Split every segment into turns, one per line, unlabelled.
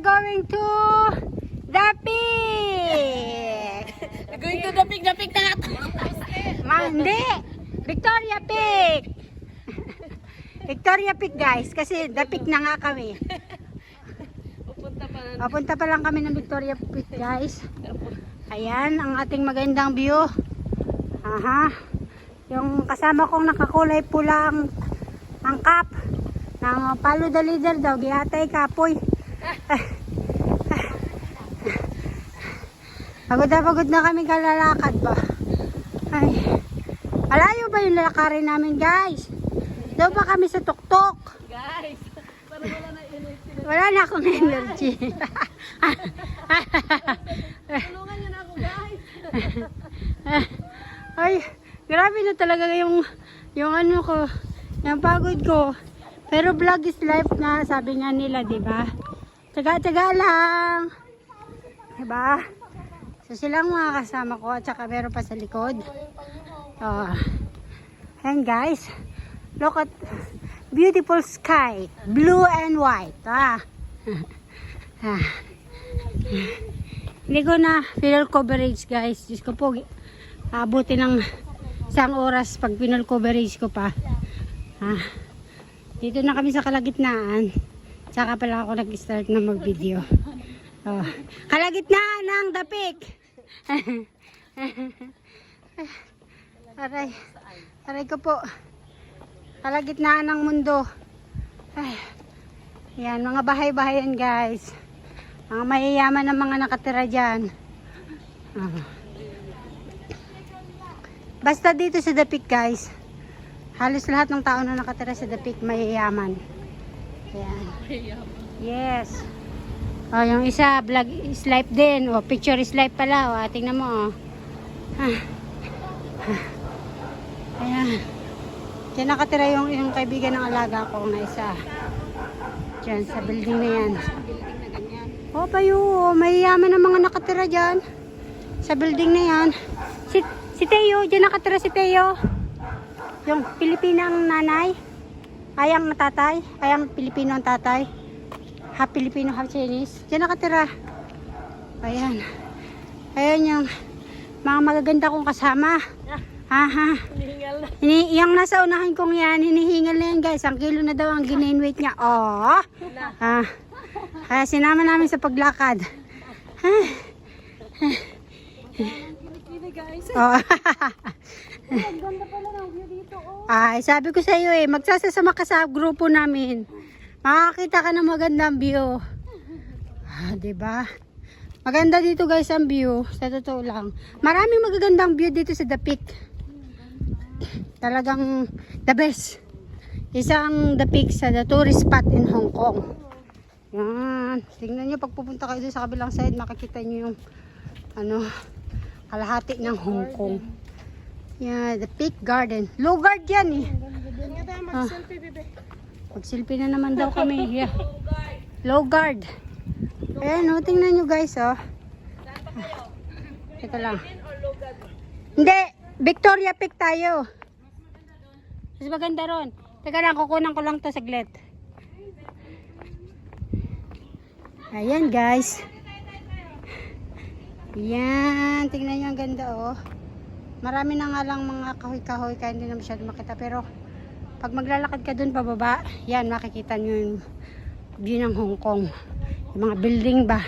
Going to the Peak.
Going to the Peak na.
Hindi. Victoria Peak. Victoria Peak guys. Kasi the Peak na nga kami. Papunta pa lang kami ng Victoria Peak guys. Ayan ang ating magandang view. Aha. Yung kasama kong nakakulay pula ang cap. Ng Palo the Leader daw. Gihatay kapoy. Pagod na kami kalalakad ba. Ay, malayo ba yung lalakarin namin guys? Doon pa kami sa tuktok
Guys, parang wala na energy.
wala na akong energy.
Tulungan niyo na ako guys.
Ay, grabe na talaga yung ano ko, yung pagod ko. Pero vlog is life na sabi nga nila, di ba? Tsaga-tsaga lang. Diba? So silang mga kasama ko at saka meron pa sa likod. And guys, look at beautiful sky. Blue and white. Hindi ko na final coverage guys. Diyos ko po, abuti ng isang oras pag final coverage ko pa. Dito na kami sa kalagitnaan. Saka pala ako nag-start na mag-video. Kalagitnaan ng The Peak. Aray ko po. Kalagitnaan ng mundo. Yan, mga bahay-bahay yan guys. Mga mayayaman ng mga nakatira dyan. Basta dito sa The Peak guys, halos lahat ng tao na nakatira sa The Peak mayayaman. Yan. Yes. Yung isa vlog is life din. Picture is life pala. Tingnan mo. Ayan. Diyan nakatira yung kaibigan ng alaga ko na isa. Diyan sa building na yan. Bayo. Mayayaman ang mga nakatira dyan. Sa building na yan. Si Teo. Diyan nakatira si Teo. Yung Pilipinang nanay. Ayang tatay. Ayang Pilipino ang tatay. Half Filipino, half Chinese. Diyan nakatira. Ayan. Ayan yung mga magaganda kong kasama.
Hinihingal na.
Yung nasa unahan kong yan, hinihingal na yan guys. Ang kilo na daw ang ginain weight niya. Kaya sinama namin sa paglakad.
Guys.
Ang ganda pala ng view dito. Sabi ko sa iyo magsasama ka sa grupo namin. Makakita ka ng magandang view. Diba? Maganda dito guys ang view. Sa totoo lang. Maraming magagandang view dito sa The Peak. Talagang the best. Isang The Peak sa the tourist spot in Hong Kong. Yan. Tingnan nyo pag pupunta kayo sa kabilang side, makikita nyo yung kalahati ng Hong Kong. Yeah, The Peak Garden. Low guard yan eh.
Mag-selfie, bebe.
Mag-selfie na naman daw kami. Yeah. Low guard. Ayan, tingnan nyo guys, Ito lang. Hindi, Victoria Peak tayo. Mas maganda ron. Teka lang, kukunan ko lang to saglit. Ayan guys. Ayan, tingnan nyo ang ganda Marami na nga lang mga kahoy-kahoy kaya hindi na masyado makita. Pero pag maglalakad ka dun pababa, yan makikita nyo yung view ng Hong Kong. Yung mga building ba.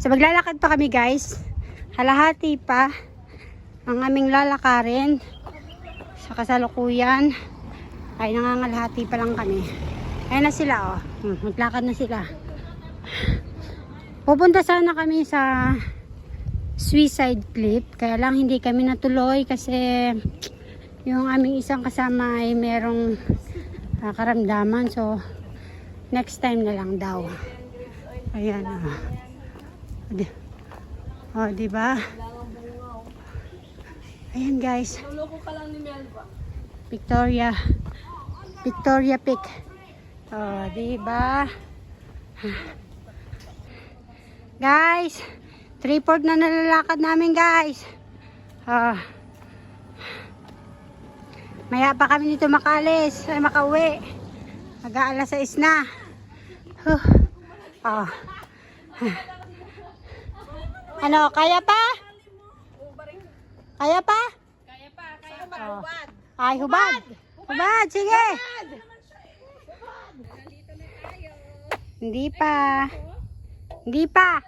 So maglalakad pa kami guys. Halahati pa ang aming lalakarin. Sa kasalukuyan ay nangangalahati pa lang kami. Ayan na sila maglakad na sila. Pupunta sana kami sa Suicide Cliff. Kaya lang hindi kami natuloy kasi yung aming isang kasama ay merong karamdaman. So next time na lang daw. Ayan, di ba? Ayan, guys.
Luloko ka lang ni Melba.
Victoria Peak. Di ba? Guys, 3/4 na nalalakad namin, guys. Maya pa kami dito makaalis, ay makauwi. Mag-aalas 6 na. Ano, kaya pa? Kaya pa?
Kaya pa, hubad.
Ay, hubad. Hubad, sige. Hindi pa. Hindi pa.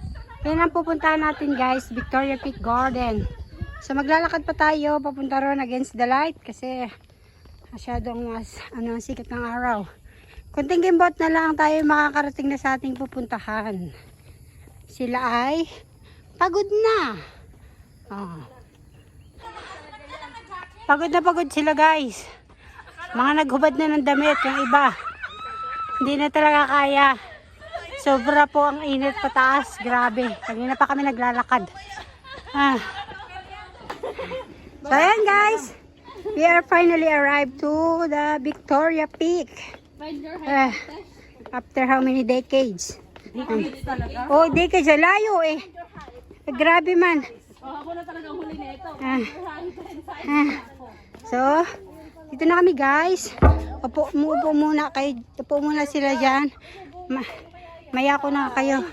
Yan ang pupuntahan natin, guys. Victoria Peak Garden. So maglalakad pa tayo papunta ron against the light kasi masyadong sikat ng araw. Kunting gimbot na lang tayo makakarating na sa ating pupuntahan. Sila ay pagod na. Pagod sila, guys. Mga naghubad na ng damit yung iba. Hindi na talaga kaya. Sobra po ang init pataas. Grabe. Kanina pa kami naglalakad. So ayan, guys. We are finally arrived to the Victoria Peak. After how many decades?
Decades talaga.
Oh, decades. Layo eh. Grabe man.
Ako na talaga huli na ito.
So, dito na kami, guys. Upo muna sila dyan. Maya ko na kayo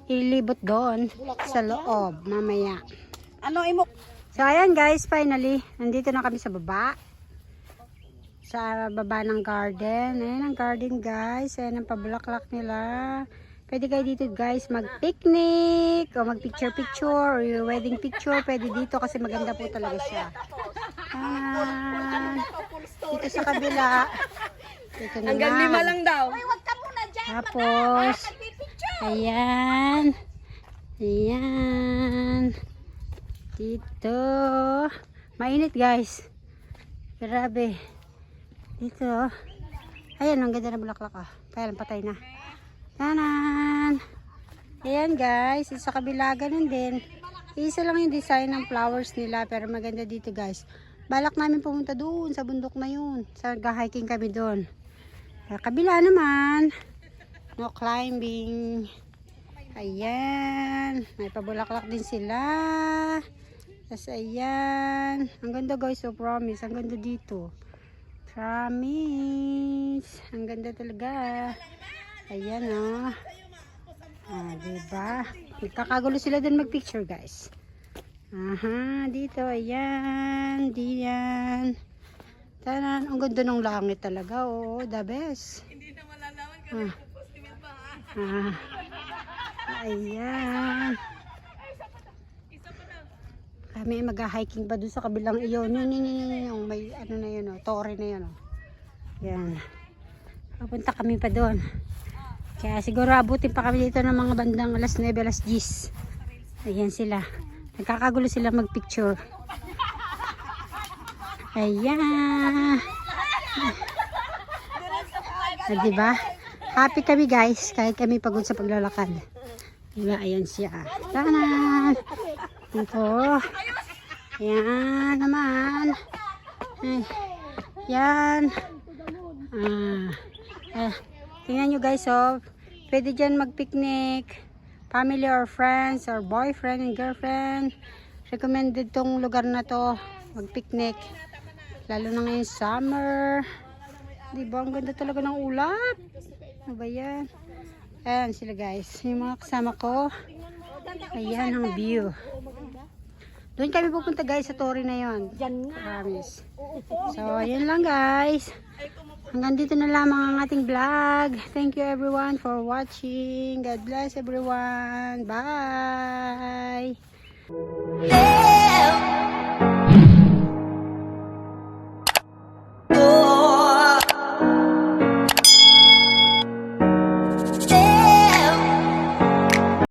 ilibot doon sa loob mamaya.
Ano imo?
So ayan, guys, finally nandito na kami sa baba. Sa baba ng garden. Ayan ang garden, guys. Ayan ang pabulaklak nila. Pwede kayo dito, guys, mag-picnic o mag-picture-picture or your wedding picture. Pwede dito kasi maganda po talaga siya. Dito sa kabila. Dito naman.
Hanggang 5 lang daw.
Tapos, ayan. Ayan. Dito. Mainit, guys. Grabe. Dito. Ayan, ang ganda na bulaklak. Kaya lang patay na. Tanan! Ayan, guys. Sa kabila, ganun din. Isa lang yung design ng flowers nila. Pero maganda dito, guys. Balak namin pumunta doon sa bundok na yun. Hiking kami doon. Kabila naman. No climbing. Ayan. May pabulaklak din sila. Tapos ayan. Ang ganda, guys. So promise. Ang ganda dito. Promise. Ang ganda talaga. Ayan, oh. Diba? Nagkakagulo sila din mag-picture, guys. Dito. Ayan. Diyan. Tanan. Ang ganda ng langit talaga, oh. The best.
Hindi na malalaman kami pupustimin pa.
Ayan. Kami mag-hiking pa doon sa kabilang iyon. Yung may ano na yun, oh, tore na yun. Oh. Yan. Papunta kami pa doon. Kaya siguro abutin pa kami dito ng mga bandang alas 9, alas 10. Ayan sila. Nagkakagulo sila mag-picture. Ayan. Diba? Happy kami, guys. Kahit kami pagod sa paglalakad. Diba? Ayan siya. Tanan! Dito. Ayan naman. Ayan. Tingnan nyo, guys, oh. Pwede dyan mag-picnic. Family or friends or boyfriend and girlfriend. Recommended tong lugar na to. Mag-picnic. Lalo na ngayon summer. Diba? Ang ganda talaga ng ulap. Ano ba yan? Ayan sila, guys. Yung mga kasama ko. Ayan ang view. Doon kami pupunta, guys, sa Torre na yon. Promise. So, ayan lang, guys. Hanggang dito na lamang ang ating vlog. Thank you everyone for watching. God bless everyone. Bye!